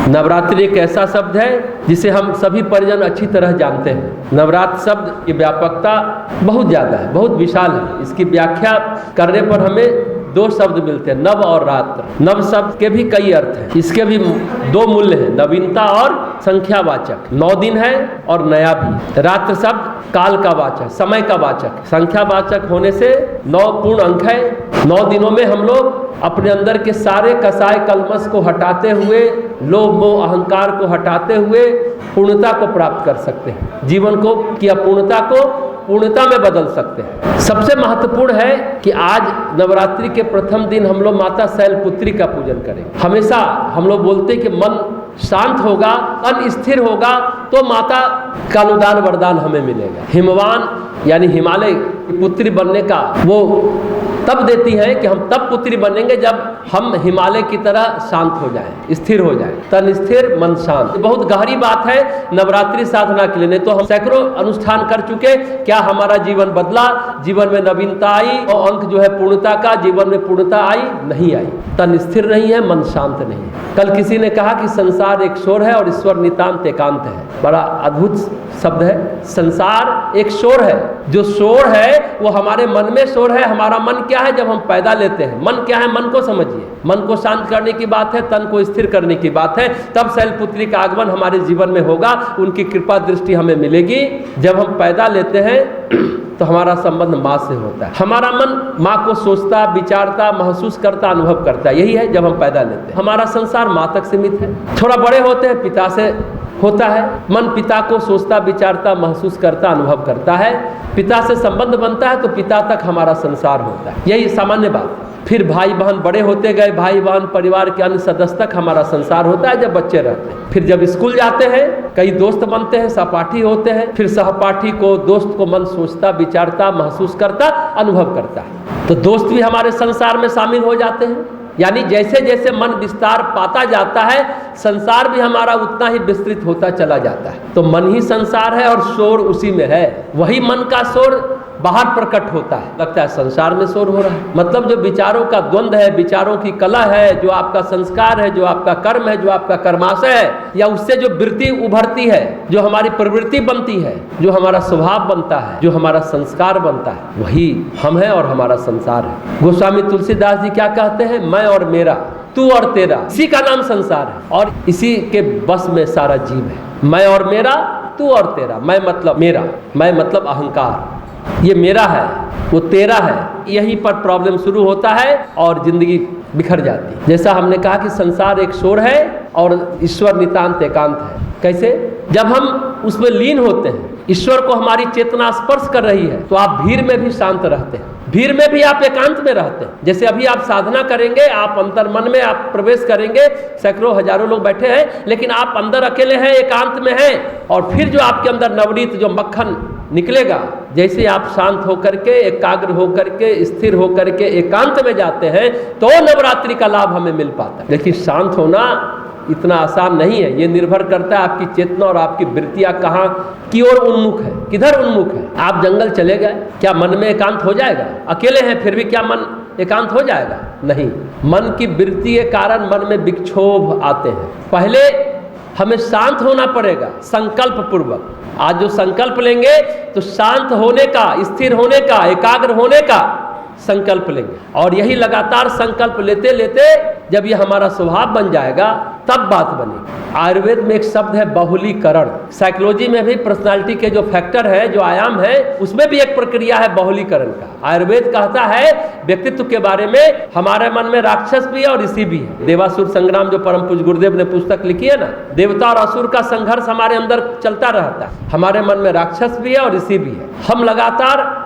नवरात्रि एक ऐसा शब्द है जिसे हम सभी परिजन अच्छी तरह जानते हैं। नवरात्र शब्द की व्यापकता बहुत ज़्यादा है, बहुत विशाल है। इसकी व्याख्या करने पर हमें दो शब्द मिलते हैं, नव और रात्र। नव शब्द के भी कई अर्थ हैं, इसके भी दो मूल्य हैं, नवीनता और संख्यावाचक। 9 दिन है और नया भी। रात्र शब्द काल का वाचक, समय का वाचक। संख्यावाचक होने से 9 पूर्ण अंक है। 9 दिनों में हम लोग अपने अंदर के सारे कसाय कलमश को हटाते हुए, लोभ मोह अहंकार को हटाते हुए पूर्णता को प्राप्त कर सकते हैं। जीवन को की अपूर्णता को पूर्णता में बदल सकते हैं। सबसे महत्वपूर्ण है कि आज नवरात्रि के प्रथम दिन हम लोग माता शैलपुत्री का पूजन करेंगे। हमेशा हम लोग बोलते हैं कि मन शांत होगा, मन स्थिर होगा तो माता का अनुदान वरदान हमें मिलेगा। हिमवान यानी हिमालय की पुत्री बनने का वो तब देती है कि हम तब पुत्री बनेंगे जब हम हिमालय की तरह शांत हो जाएं, स्थिर हो जाएं। तन स्थिर मन शांत, बहुत गहरी बात है नवरात्रि साधना के लिए। नहीं तो हम सैकड़ों अनुष्ठान कर चुके, क्या हमारा जीवन बदला? जीवन में नवीनता आई और अंक जो है पूर्णता का, जीवन में पूर्णता आई? नहीं आई। तन स्थिर नहीं है, मन शांत नहीं है। कल किसी ने कहा कि संसार एक शोर है और ईश्वर नितांत एकांत है। बड़ा अद्भुत शब्द है। संसार एक शोर है, जो शोर है वो हमारे मन में शोर है। हमारा मन क्या है जब हम पैदा लेते हैं? मन क्या है? मन को समझिए। मन को शांत करने की बात है, तन को स्थिर करने की बात है। तब शैलपुत्री का आगमन हमारे जीवन में होगा, उनकी कृपा दृष्टि हमें मिलेगी। जब हम पैदा लेते हैं तो हमारा संबंध माँ से होता है। हमारा मन माँ को सोचता, विचारता, महसूस करता, अनुभव करता है। यही है जब हम पैदा लेते हैं। हमारा संसार माँ तक सीमित है। थोड़ा बड़े होते हैं पिता से होता है। मन पिता को सोचता, विचारता, महसूस करता, अनुभव करता है। पिता से संबंध बनता है तो पिता तक हमारा संसार होता है। यही सामान्य बात। फिर भाई बहन बड़े होते गए, भाई बहन परिवार के अन्य सदस्य तक हमारा संसार होता है जब बच्चे रहते हैं। फिर जब स्कूल जाते हैं, कई दोस्त बनते हैं, सहपाठी होते हैं। फिर सहपाठी को, दोस्त को मन सोचता, विचारता, महसूस करता, अनुभव करता है। तो दोस्त भी हमारे संसार में शामिल हो जाते हैं। यानी जैसे जैसे मन विस्तार पाता जाता है, संसार भी हमारा उतना ही विस्तृत होता चला जाता है। तो मन ही संसार है और शोर उसी में है। वही मन का शोर बाहर प्रकट होता है। लगता है संसार में शोर हो रहा है। मतलब जो विचारों का द्वंद्व है, विचारों की कला है, जो आपका संस्कार है, जो आपका कर्म है, जो आपका कर्माशय है, या उससे जो वृत्ति उभरती है, जो हमारी प्रवृत्ति बनती है, जो हमारा स्वभाव बनता है, जो हमारा संस्कार बनता है, वही हम हैं और हमारा संसार है। गोस्वामी तुलसीदास जी क्या कहते हैं? मैं और मेरा, तू और तेरा, इसी का नाम संसार है और इसी के बस में सारा जीव है। मैं और मेरा, तू और तेरा। मैं मतलब मेरा, मैं मतलब अहंकार, ये मेरा है, वो तेरा है। यहीं पर प्रॉब्लम शुरू होता है और जिंदगी बिखर जाती है। जैसा हमने कहा कि संसार एक शोर है और ईश्वर नितांत एकांत है। कैसे? जब हम उसमें लीन होते हैं, ईश्वर को हमारी चेतना स्पर्श कर रही है, तो आप भीड़ में भी शांत रहते हैं, भीड़ में भी आप एकांत में रहते हैं। जैसे अभी आप साधना करेंगे, आप अंतर मन में आप प्रवेश करेंगे, सैकड़ों हजारों लोग बैठे हैं, लेकिन आप अंदर अकेले हैं, एकांत में हैं। और फिर जो आपके अंदर नवनीत जो मक्खन निकलेगा, जैसे आप शांत होकर के, एकाग्र होकर के, स्थिर होकर के एकांत में जाते हैं, तो नवरात्रि का लाभ हमें मिल पाता है। लेकिन शांत होना इतना आसान नहीं है। ये निर्भर करता है आपकी चेतना और आपकी वृत्तियाँ कहाँ की ओर उन्मुख है, किधर उन्मुख है। आप जंगल चले गए, क्या मन में एकांत हो जाएगा? अकेले हैं फिर भी क्या मन एकांत हो जाएगा? नहीं। मन की वृत्ति के कारण मन में विक्षोभ आते हैं। पहले हमें शांत होना पड़ेगा संकल्प पूर्वक। आज जो संकल्प लेंगे तो शांत होने का, स्थिर होने का, एकाग्र होने का संकल्प लेंगे। और यही लगातार संकल्प लेते लेते जब ये हमारा स्वभाव बन जाएगा तब बात बनेगी। आयुर्वेद में एक शब्द है बहुलीकरण। साइकोलॉजी में भी पर्सनालिटी के जो फैक्टर है, जो आयाम है, उसमें भी एक प्रक्रिया है बहुलीकरण का। आयुर्वेद कहता है व्यक्तित्व के बारे में, हमारे मन में राक्षस भी है और ऋषि भी है। देवासुर संग्राम जो परम पूज्य गुरुदेव ने पुस्तक लिखी है ना, देवता और असुर का संघर्ष हमारे अंदर चलता रहता है। हमारे मन में राक्षस भी है और ऋषि भी है। हम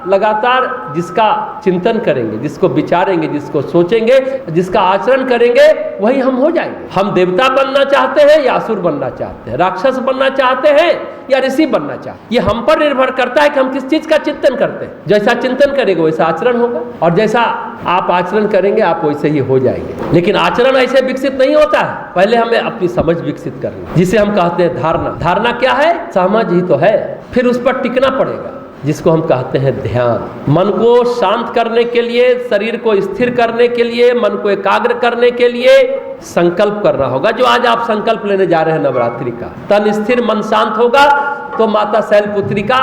लगातार जिसका चिंतन करेंगे, जिसको विचारेंगे, जिसको सोचेंगे, जिसका आचरण करेंगे, वही हम हो जाएंगे। हम देवता बनना चाहते हैं या असुर बनना चाहते हैं, राक्षस बनना चाहते हैं या ऋषि बनना चाहते हैं, ये हम पर निर्भर करता है कि हम किस चीज का चिंतन करते हैं। जैसा चिंतन करेंगे वैसा आचरण होगा, और जैसा आप आचरण करेंगे आप वैसे ही हो जाएंगे। लेकिन आचरण ऐसे विकसित नहीं होता है, पहले हमें अपनी समझ विकसित करनी, जिसे हम कहते हैं धारणा। धारणा क्या है? समझ ही तो है, फिर उस पर टिकना पड़ेगा। जिसको हम कहते हैं ध्यान। मन को शांत करने के लिए, शरीर को स्थिर करने के लिए, मन को एकाग्र करने के लिए संकल्प करना होगा। जो आज आप संकल्प लेने जा रहे हैं नवरात्रि का, तन स्थिर मन शांत होगा तो माता शैलपुत्री का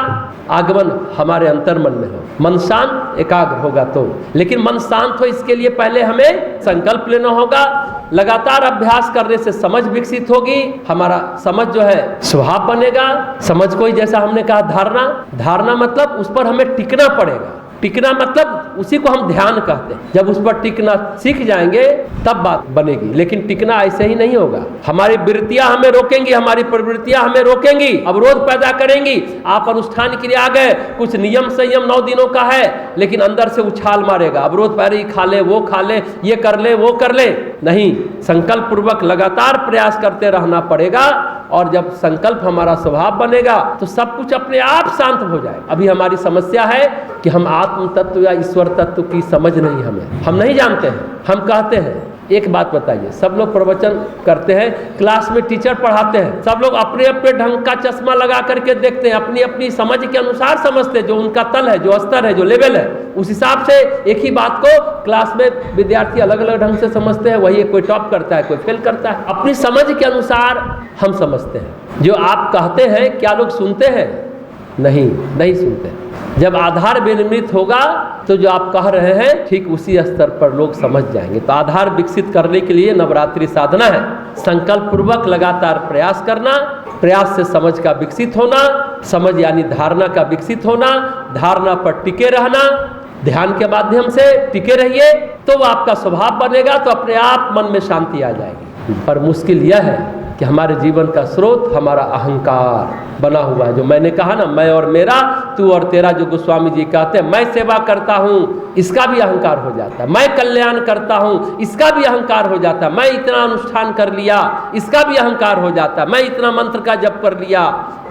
आगमन हमारे अंतर मन में हो। मन शांत एकाग्र होगा तो, लेकिन मन शांत हो इसके लिए पहले हमें संकल्प लेना होगा। लगातार अभ्यास करने से समझ विकसित होगी, हमारा समझ जो है स्वभाव बनेगा। समझ को ही जैसा हमने कहा धारणा, धारणा मतलब उस पर हमें टिकना पड़ेगा। टिकना मतलब उसी को हम ध्यान कहते हैं। जब उस पर टिकना सीख जाएंगे तब बात बनेगी, लेकिन टिकना ऐसे ही नहीं होगा। हमारी वृत्तियां हमें रोकेंगी, हमारी प्रवृत्तियां हमें रोकेंगी, अवरोध पैदा करेंगी। आप अनुष्ठान के लिए आ गए, कुछ नियम संयम 9 दिनों का है, लेकिन अंदर से उछाल मारेगा, अवरोध पैदा, खा ले वो खा ले, ये कर ले वो कर ले। नहीं, संकल्प पूर्वक लगातार प्रयास करते रहना पड़ेगा, और जब संकल्प हमारा स्वभाव बनेगा तो सब कुछ अपने आप शांत हो जाएगा। अभी हमारी समस्या है कि हम आत्म तत्व या ईश्वर तत्व की समझ नहीं, हम नहीं जानते हैं। हम कहते हैं, एक बात बताइए, सब लोग प्रवचन करते हैं, क्लास में टीचर पढ़ाते हैं, सब लोग अपने अपने ढंग का चश्मा लगा करके देखते हैं, अपनी अपनी समझ के अनुसार समझते हैं, जो उनका तल है, जो स्तर है, जो लेवल है, उस हिसाब से एक ही बात को क्लास में विद्यार्थी अलग अलग ढंग से समझते हैं। वही कोई टॉप करता है, कोई फेल करता है, अपनी समझ के अनुसार हम समझते हैं। जो आप कहते हैं क्या लोग सुनते हैं? नहीं सुनते। जब आधार विनिर्मित होगा तो जो आप कह रहे हैं ठीक उसी स्तर पर लोग समझ जाएंगे। तो आधार विकसित करने के लिए नवरात्रि साधना है, संकल्प पूर्वक लगातार प्रयास करना, प्रयास से समझ का विकसित होना, समझ यानी धारणा का विकसित होना, धारणा पर टिके रहना, ध्यान के माध्यम से टिके रहिए तो वो आपका स्वभाव बनेगा, तो अपने आप मन में शांति आ जाएगी। पर मुश्किल यह है कि हमारे जीवन का स्रोत हमारा अहंकार बना हुआ है। जो मैंने कहा ना, मैं और मेरा, तू और तेरा, जो गोस्वामी जी कहते हैं, मैं सेवा करता हूँ, इसका भी अहंकार हो जाता है। मैं कल्याण करता हूँ, इसका भी अहंकार हो जाता है। मैं इतना अनुष्ठान कर लिया, इसका भी अहंकार हो जाता है। मैं इतना मंत्र का जप कर लिया,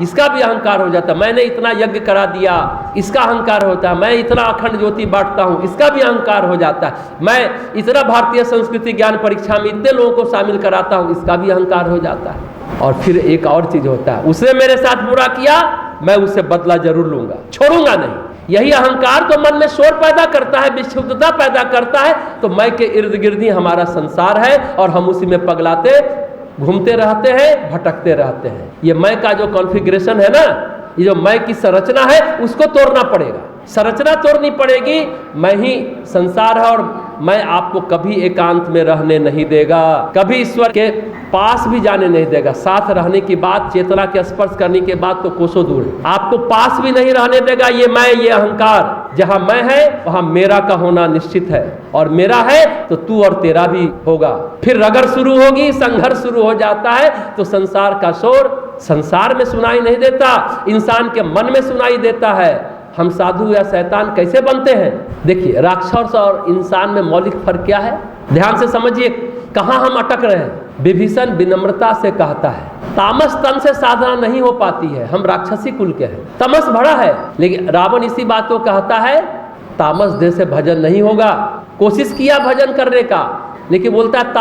इसका भी अहंकार हो जाता है। मैंने इतना यज्ञ करा दिया, इसका अहंकार होता है। मैं इतना अखंड ज्योति बांटता हूँ, इसका भी अहंकार हो जाता है। मैं इतना भारतीय संस्कृति ज्ञान परीक्षा में इतने लोगों को शामिल कराता हूँ, इसका भी अहंकार हो जाता है। और फिर एक और चीज होता है, उसने मेरे साथ बुरा किया, मैं उससे बदला जरूर लूंगा, छोड़ूंगा नहीं। यही अहंकार तो मन में शोर पैदा करता है, विक्षुब्धता पैदा करता है। तो मैं के इर्द गिर्द ही हमारा संसार है और हम उसी में पगलाते घूमते रहते हैं, भटकते रहते हैं। ये मैं का जो कॉन्फ़िगरेशन है ना, ये जो मैं की संरचना है, उसको तोड़ना पड़ेगा। संरचना तोड़नी पड़ेगी। मैं ही संसार है और मैं आपको कभी एकांत में रहने नहीं देगा, कभी ईश्वर के पास भी जाने नहीं देगा। साथ रहने की बात, चेतना के स्पर्श करने के बाद तो कोसों दूर है, आपको पास भी नहीं रहने देगा। ये मैं, ये अहंकार, जहां मैं है वहां मेरा का होना निश्चित है, और मेरा है तो तू और तेरा भी होगा। फिर रगड़ शुरू होगी, संघर्ष शुरू हो जाता है। तो संसार का शोर संसार में सुनाई नहीं देता, इंसान के मन में सुनाई देता है। हम साधु या शैतान कैसे बनते हैं? देखिए, राक्षस और इंसान में मौलिक फर्क क्या है, ध्यान से समझिए कहां हम अटक रहे हैं। विभीषण विनम्रता से कहता है, तामस तन से साधना नहीं हो पाती है, हम राक्षसी कुल के हैं, तमस भरा है। लेकिन रावण इसी बात को कहता है, तामस देह से भजन नहीं होगा। कोशिश किया भजन करने का, लेकिन बोलता है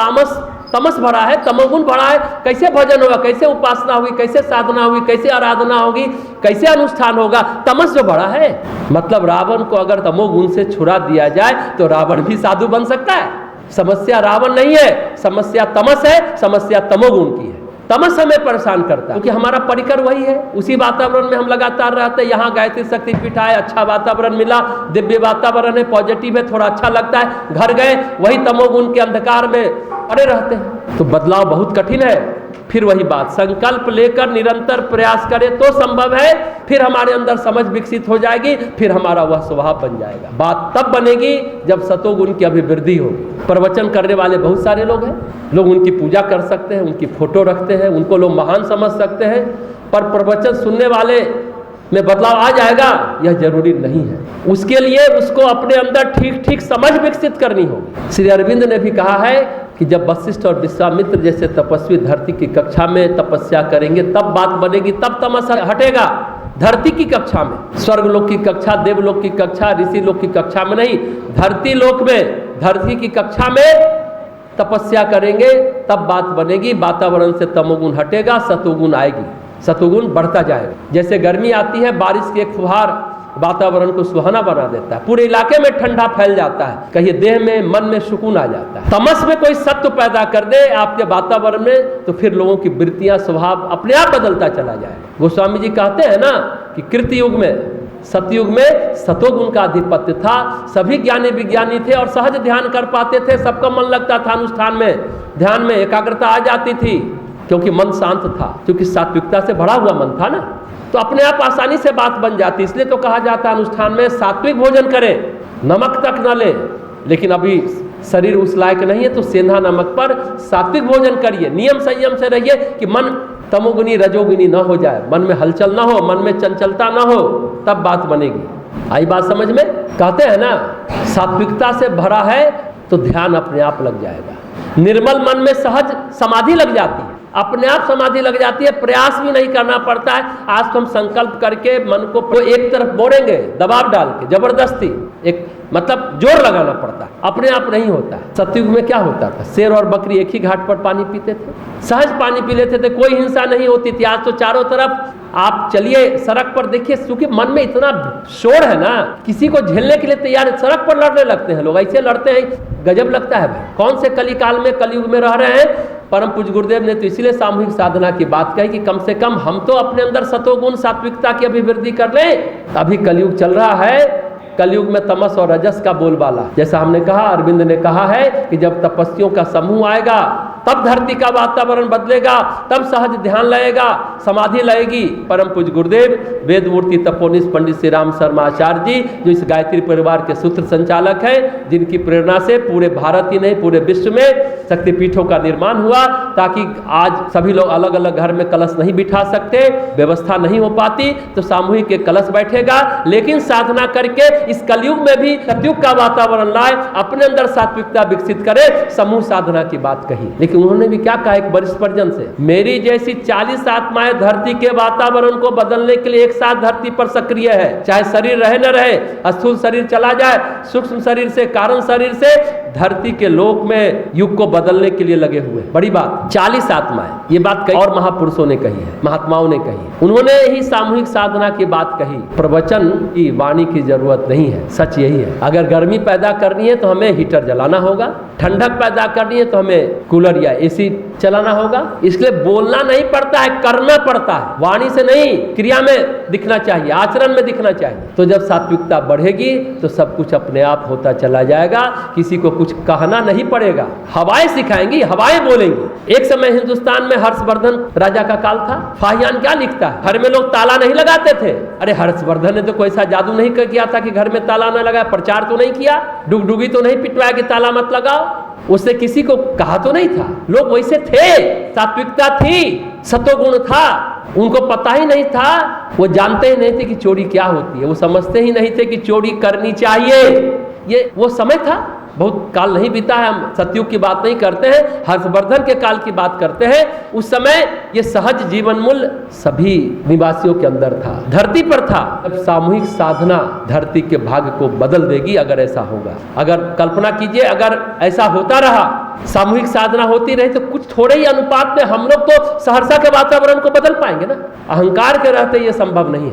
तमस भरा है, तमोगुण भरा है, कैसे भजन होगा, कैसे उपासना होगी, कैसे साधना होगी, कैसे आराधना होगी, कैसे अनुष्ठान होगा, तमस जो भरा है। मतलब रावण को अगर तमोगुण से छुड़ा दिया जाए तो रावण भी साधु बन सकता है। समस्या रावण नहीं है, समस्या तमस है, समस्या तमोगुण की है। तमस हमें परेशान करता है क्योंकि हमारा परिकर वही है, उसी वातावरण में हम लगातार रहते हैं। यहाँ गायत्री शक्तिपीठ आए, अच्छा वातावरण मिला, दिव्य वातावरण है, पॉजिटिव है, थोड़ा अच्छा लगता है। घर गए, वही तमोगुण के अंधकार में पड़े रहते हैं। तो बदलाव बहुत कठिन है। फिर वही बात, संकल्प लेकर निरंतर प्रयास करें तो संभव है। फिर हमारे अंदर समझ विकसित हो जाएगी, फिर हमारा वह स्वभाव बन जाएगा। बात तब बनेगी जब सतोगुण की अभिवृद्धि होगी। प्रवचन करने वाले बहुत सारे लोग हैं, लोग उनकी पूजा कर सकते हैं, उनकी फोटो रखते हैं, उनको लोग महान समझ सकते हैं, पर प्रवचन सुनने वाले में बदलाव आ जाएगा यह जरूरी नहीं है। उसके लिए उसको अपने अंदर ठीक ठीक समझ विकसित करनी होगी। श्री अरविंद ने भी कहा है कि जब वशिष्ठ और विश्वामित्र जैसे तपस्वी धरती की कक्षा में तपस्या करेंगे तब बात बनेगी, तब तमस हटेगा। धरती की कक्षा में, स्वर्ग लोक की कक्षा, देवलोक की कक्षा, ऋषि लोक की कक्षा में नहीं, धरती लोक में, धरती की कक्षा में तपस्या करेंगे तब बात बनेगी। वातावरण से तमोगुण हटेगा, सतोगुण आएगी, सतोगुण बढ़ता जाएगा। जैसे गर्मी आती है, बारिश की एक फुहार वातावरण को सुहाना बना देता है, पूरे इलाके में ठंडा फैल जाता है, कहिए देह में मन में सुकून आ जाता है। तमस में कोई सत्व पैदा कर दे आपके वातावरण में तो फिर लोगों की वृत्तियां स्वभाव अपने आप बदलता चला जाएगा। गोस्वामी जी कहते हैं ना कि कृत युग में, सतयुग में सतोगुण का आधिपत्य था, सभी ज्ञानी विज्ञानी थे और सहज ध्यान कर पाते थे, सबका मन लगता था अनुष्ठान में, ध्यान में एकाग्रता आ जाती थी क्योंकि मन शांत था, क्योंकि सात्विकता से भरा हुआ मन था ना, तो अपने आप आसानी से बात बन जाती। इसलिए तो कहा जाता है अनुष्ठान में सात्विक भोजन करें, नमक तक न ले, लेकिन अभी शरीर उस लायक नहीं है तो सेंधा नमक पर सात्विक भोजन करिए, नियम संयम से रहिए कि मन तमोगुनी रजोगुनी न हो जाए, मन में हलचल न हो, मन में चंचलता न हो, तब बात बनेगी। आई बात समझ में? कहते हैं ना सात्विकता से भरा है तो ध्यान अपने आप लग जाएगा, निर्मल मन में सहज समाधि लग जाती है, अपने आप समाधि लग जाती है, प्रयास भी नहीं करना पड़ता है। आज तो हम संकल्प करके मन को एक तरफ मोड़ेंगे, दबाव डाल के जबरदस्ती, एक मतलब जोर लगाना पड़ता है, अपने आप नहीं होता है। सतयुग में क्या होता था, शेर और बकरी एक ही घाट पर पानी पीते थे, सहज पानी पी लेते थे, कोई हिंसा नहीं होती थी। आज तो चारों तरफ आप चलिए सड़क पर देखिए, क्योंकि मन में इतना शोर है ना, किसी को झेलने के लिए तैयार, सड़क पर लड़ने लगते हैं लोग, ऐसे लड़ते हैं, गजब लगता है भाई। कौन से कलिकाल में, कलयुग में रह रहे हैं। परम पूज्य गुरुदेव ने तो इसीलिए सामूहिक साधना की बात कही कि कम से कम हम तो अपने अंदर सतोगुण सात्विकता की अभिवृद्धि कर लें। अभी कलयुग चल रहा है, कलयुग में तमस और रजस का बोलबाला, जैसा हमने कहा, अरविंद ने कहा है कि जब तपस्वियों का समूह आएगा तब धरती का वातावरण बदलेगा, तब सहज ध्यान लगेगा, समाधि लगेगी। परम पूज्य गुरुदेव वेद मूर्ति तपोनिष्ठ पंडित श्री राम शर्मा आचार्य जी, जो इस गायत्री परिवार के सूत्र संचालक हैं, जिनकी प्रेरणा से पूरे भारत ही नहीं पूरे विश्व में शक्तिपीठों का निर्माण हुआ, ताकि आज सभी लोग अलग अलग घर में कलश नहीं बिठा सकते, व्यवस्था नहीं हो पाती, तो सामूहिक एक कलश बैठेगा, लेकिन साधना करके इस कलयुग में भी सतयुग का वातावरण लाए, अपने अंदर सात्विकता विकसित करे, समूह साधना की बात कही। लेकिन उन्होंने भी क्या कहा एक वरिष्ठ परिजन से, मेरी जैसी 40 आत्माएं धरती के वातावरण को बदलने के लिए एक साथ धरती पर सक्रिय है, चाहे शरीर रहे न रहे, स्थूल शरीर चला जाए, सूक्ष्म शरीर से, कारण शरीर से, धरती के लोक में युग को बदलने के लिए लगे हुए। बड़ी बात, 40 आत्माएं, ये बात कई और महापुरुषों ने कही है, महात्माओं ने कही, उन्होंने ही सामूहिक साधना की बात कही। प्रवचन की वाणी की जरूरत नहीं है, सच यही है। अगर गर्मी पैदा करनी है तो हमें हीटर जलाना होगा, ठंडक पैदा करनी है तो हमें कूलर या एसी चलाना होगा। इसलिए बोलना नहीं पड़ता है, करना पड़ता है, वाणी से नहीं, क्रिया में दिखना चाहिए, आचरण में दिखना चाहिए। तो जब सात्विकता बढ़ेगी तो सब कुछ अपने आप होता चला जाएगा, किसी को कुछ कहना नहीं पड़ेगा, हवाएं सिखाएंगी, हवाएं बोलेंगी। एक समय हिंदुस्तान में हर्षवर्धन राजा का काल था, फाहियान क्या लिखता है, घर में लोग ताला नहीं लगाते थे। अरे हर्षवर्धन ने तो कोई ऐसा जादू नहीं किया था कि घर में ताला ना लगाया, प्रचार तो नहीं किया, डुगडुगी तो नहीं पिटवाया कि ताला मत लगाओ, उससे किसी को कहा तो नहीं था। लोग वैसे थे, सात्विकता थी, सतोगुण था, उनको पता ही नहीं था, वो जानते ही नहीं थे कि चोरी क्या होती है, वो समझते ही नहीं थे कि चोरी करनी चाहिए। ये वो समय था, बहुत काल नहीं बीता है, हम सतयुग की बात नहीं करते हैं, हर्षवर्धन के काल की बात करते हैं। उस समय ये सहज जीवन मूल्य सभी निवासियों के अंदर था, धरती पर था। अब सामूहिक साधना धरती के भाग्य को बदल देगी अगर ऐसा होगा। अगर कल्पना कीजिए, अगर ऐसा होता रहा, सामूहिक साधना होती रही, तो कुछ थोड़े ही अनुपात में हम लोग तो सहरसा के वातावरण को बदल पाएंगे ना। अहंकार के रहते ये संभव नहीं है।